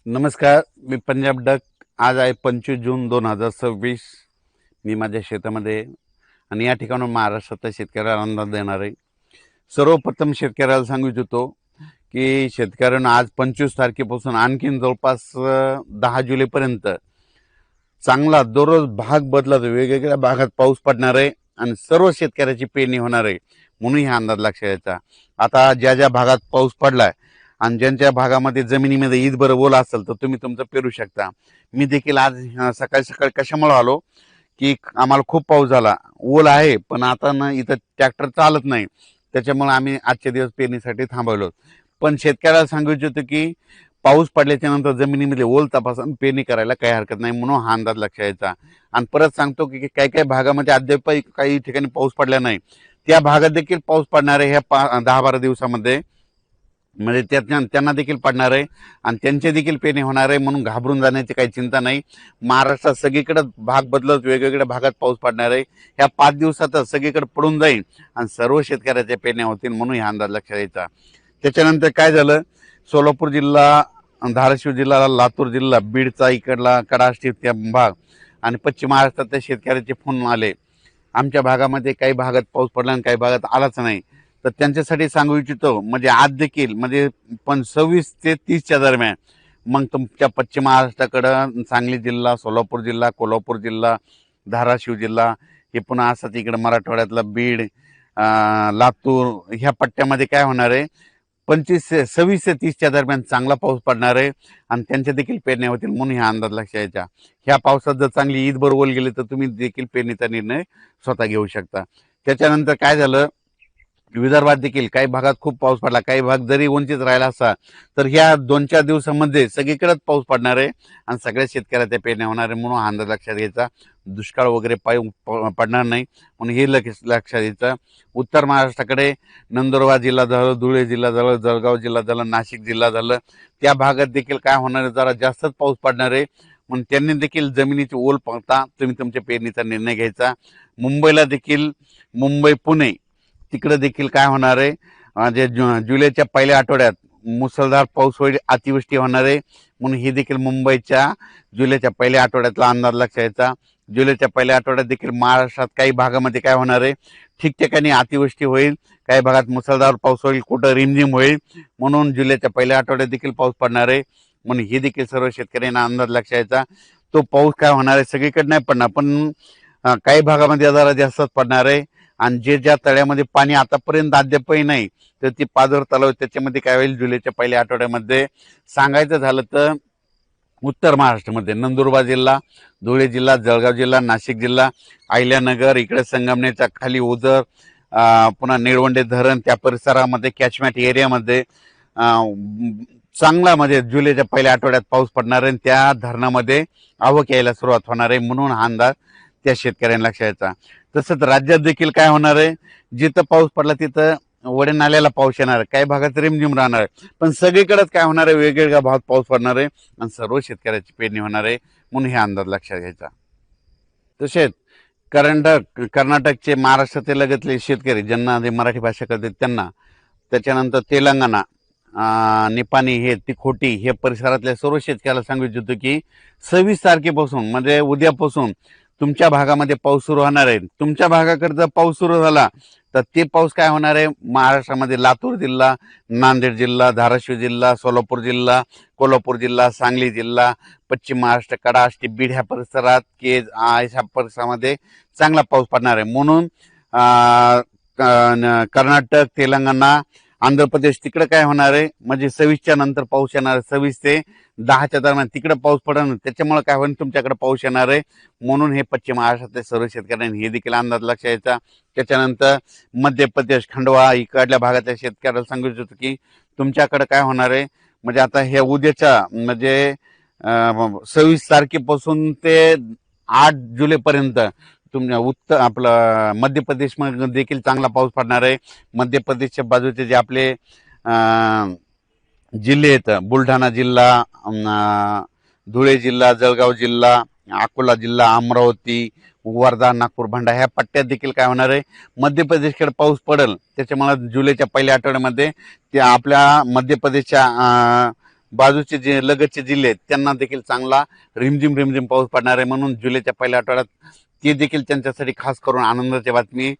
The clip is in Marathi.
नमस्कार, मी पंजाब डक. आज आहे 25 जून 2026. मी माझ्या शेतामध्ये आणि या ठिकाणून महाराष्ट्रातल्या शेतकऱ्याला अंदाज देणार आहे. सर्वप्रथम शेतकऱ्याला सांगू इच्छितो की शेतकऱ्यांना आज 25 तारखेपासून आणखीन जवळपास 10 जुलैपर्यंत चांगला दररोज भाग बदलत वेगवेगळ्या भागात पाऊस पडणार आहे आणि सर्व शेतकऱ्याची पेरणी होणार आहे. म्हणून हा अंदाज लक्षात घ्यायचा. आता ज्या ज्या भागात पाऊस पडलाय आणि ज्यांच्या भागामध्ये जमिनीमध्ये ईदभर ओल असेल तर तुम्ही तुमचं पेरू शकता. मी देखील आज सकाळी सकाळी कशामुळे आलो की आम्हाला खूप पाऊस झाला, ओल आहे, पण आता ना इथं ट्रॅक्टर चालत नाही, त्याच्यामुळे आम्ही आजचे दिवस पेरणीसाठी थांबवलो. पण शेतकऱ्याला सांगू इच्छितो की पाऊस पडल्याच्या नंतर जमिनीमध्ये ओल तपासून पेरणी करायला काही हरकत नाही, म्हणून हा अंदाज लक्षात यायचा. आणि परत सांगतो की काही काही भागामध्ये अद्याप काही ठिकाणी पाऊस पडला नाही, त्या भागात देखील पाऊस पडणार आहे ह्या 10-12 दिवसामध्ये. म्हणजे त्यांना देखील पडणार आहे आणि त्यांचे देखील पेरणी होणार आहे, म्हणून घाबरून जाण्याची काही चिंता नाही. महाराष्ट्रात सगळीकडे भाग बदलत वेगवेगळ्या भागात पाऊस पडणार आहे. ह्या 5 दिवसातच सगळीकडे पडून जाईल आणि सर्व शेतकऱ्याच्या पेरण्या होतील, म्हणून हा अंदाज लक्षात यायचा. त्याच्यानंतर काय झालं, सोलापूर जिल्हा, धाराशिव जिल्हा, लातूर जिल्हा, बीडचा इकडला कडाष्टी भाग आणि पश्चिम महाराष्ट्रातल्या शेतकऱ्याचे फोन आले. आमच्या भागामध्ये काही भागात पाऊस पडला आणि काही भागात आलाच नाही. तर त्यांच्यासाठी सांगू इच्छितो, म्हणजे आज देखील म्हणजे 26 ते 30च्या दरम्यान मग तुमच्या पश्चिम महाराष्ट्राकडं सांगली जिल्हा, सोलापूर जिल्हा, कोल्हापूर जिल्हा, धाराशिव जिल्हा, हे पुन्हा असं इकडं मराठवाड्यातलं बीड, लातूर ह्या पट्ट्यामध्ये काय होणार आहे, 26 ते 30च्या दरम्यान चांगला पाऊस पडणार आहे आणि त्यांच्या देखील पेरण्या होतील, म्हणून ह्या अंदाज लक्षात यायचा. ह्या पावसात जर चांगली ईद बरोबर गेली तर तुम्ही देखील पेरणीचा निर्णय स्वतः घेऊ शकता. त्याच्यानंतर काय झालं, विदर्भात देखील काही भागात खूप पाऊस पडला, काही भाग जरी उंचीत राहिला असता तर ह्या 2-4 दिवसामध्ये सगळीकडेच पाऊस पडणार आहे आणि सगळ्या शेतकऱ्याच्या पेरण्या होणार आहे, म्हणून हा अंदाज लक्षात घ्यायचा. दुष्काळ वगैरे पडणार नाही, म्हणून हे लक्षात घ्यायचं. उत्तर महाराष्ट्राकडे नंदुरबार जिल्हा झालं, धुळे जिल्हा झालं, जळगाव जिल्हा झालं, नाशिक जिल्हा झालं, त्या भागात देखील काय होणार आहे, जरा जास्तच पाऊस पडणार आहे, म्हणून त्यांनी देखील जमिनीची ओल पाहता तुम्ही तुमच्या पेरणीचा निर्णय घ्यायचा. मुंबईला देखील, मुंबई पुणे तिकडे देखील काय होणार आहे, जे जुलैच्या पहिल्या आठवड्यात मुसळधार पाऊस होईल, अतिवृष्टी होणार आहे, म्हणून ही देखील मुंबईच्या जुलैच्या पहिल्या आठवड्यातला अंदाज लक्षात यायचा. जुलैच्या पहिल्या आठवड्यात देखील महाराष्ट्रात काही भागामध्ये काय होणार आहे, ठिकठिकाणी अतिवृष्टी होईल, काही भागात मुसळधार पाऊस होईल, कुठं रिमझिम होईल, म्हणून जुलैच्या पहिल्या आठवड्यात देखील पाऊस पडणार आहे, म्हणून ही देखील सर्व शेतकऱ्यांना अंदाज लक्षात यायचा. तो पाऊस काय होणार आहे, सगळीकडे नाही पडणार, पण काही भागामध्ये जरा जास्तच पडणार आहे. आणि ज्या तळ्यामध्ये पाणी आतापर्यंत अद्यापही नाही तर ती पाझर तलाव, त्याच्यामध्ये काय होईल, जुलैच्या पहिल्या आठवड्यामध्ये सांगायचं झालं तर उत्तर महाराष्ट्रामध्ये नंदुरबार जिल्हा, धुळे जिल्हा, जळगाव जिल्हा, नाशिक जिल्हा, अहिल्यानगर, इकडे संगमनेरच्या खाली ओझर, पुन्हा निळवंडे धरण त्या परिसरामध्ये कॅचमेंट एरियामध्ये चांगला म्हणजे जुलैच्या पहिल्या आठवड्यात पाऊस पडणार आहे, त्या धरणामध्ये आवक यायला सुरुवात होणार आहे, म्हणून हा अंदाज त्या शेतकऱ्यांना लक्षात यायचा. तसंच राज्यात देखील काय होणार आहे, जिथं पाऊस पडला तिथं वडे नाल्याला पाऊस येणार आहे, काही भागात रिमझिम राहणार आहे, पण सगळीकडेच काय होणार आहे, वेगवेगळ्या भागात पाऊस पडणार आहे आणि सर्व शेतकऱ्याची पेरणी होणार आहे, म्हणून हे अंदाज लक्षात घ्यायचा. तसेच कर्नाटकचे, महाराष्ट्रातील लगतले शेतकरी ज्यांना मराठी भाषा कळते त्यांना, त्याच्यानंतर तेलंगणा, निपाणी, हे तिखोटी हे परिसरातल्या सर्व शेतकऱ्याला सांगू इच्छितो की 26 तारखेपासून म्हणजे उद्यापासून तुमच्या भागामध्ये पाऊस सुरू होणार आहे. तुमच्या भागाकडे जर पाऊस सुरू झाला तर ते पाऊस काय होणार आहे, महाराष्ट्रामध्ये लातूर जिल्हा, नांदेड जिल्हा, धाराशिव जिल्हा, सोलापूर जिल्हा, कोल्हापूर जिल्हा, सांगली जिल्हा, पश्चिम महाराष्ट्र, कडाष्टी, बीड ह्या परिसरात ह्या परिसरामध्ये चांगला पाऊस पडणार आहे, म्हणून कर्नाटक, तेलंगणा, आंध्र प्रदेश तिकडे काय होणार आहे, म्हणजे 26च्या नंतर पाऊस येणार आहे, 26 ते 10च्या दरम्यान तिकडे पाऊस पडणार, त्याच्यामुळे काय होईल, तुमच्याकडे पाऊस येणार आहे, म्हणून हे पश्चिम महाराष्ट्रातले सर्व शेतकऱ्यांनी हे देखील अंदाज लक्षात यायचा. त्याच्यानंतर मध्य प्रदेश, खंडवा इकडल्या भागातल्या शेतकऱ्याला सांगू इच्छितो की तुमच्याकडे काय होणार आहे, म्हणजे आता हे उद्याच्या म्हणजे 26 तारखेपासून ते 8 जुलैपर्यंत तुमच्या आपलं मध्य प्रदेशमध्ये देखील चांगला पाऊस पडणार आहे. मध्य प्रदेशच्या बाजूचे जे आपले जिल्हे आहेत, बुलढाणा जिल्हा, धुळे जिल्हा, जळगाव जिल्हा, अकोला जिल्हा, अमरावती, वर्धा, नागपूर, भंडारा ह्या पट्ट्यात देखील काय होणार आहे, मध्य प्रदेशकडे पाऊस पडेल, त्याच्यामुळे जुलैच्या पहिल्या आठवड्यामध्ये त्या आपल्या मध्य प्रदेशच्या बाजूचे जे लगतचे जिल्हे आहेत त्यांना देखील चांगला रिमझिम पाऊस पडणार आहे, म्हणून जुलैच्या पहिल्या आठवड्यात ते देखील त्यांच्यासाठी खास करून आनंदाची बातमी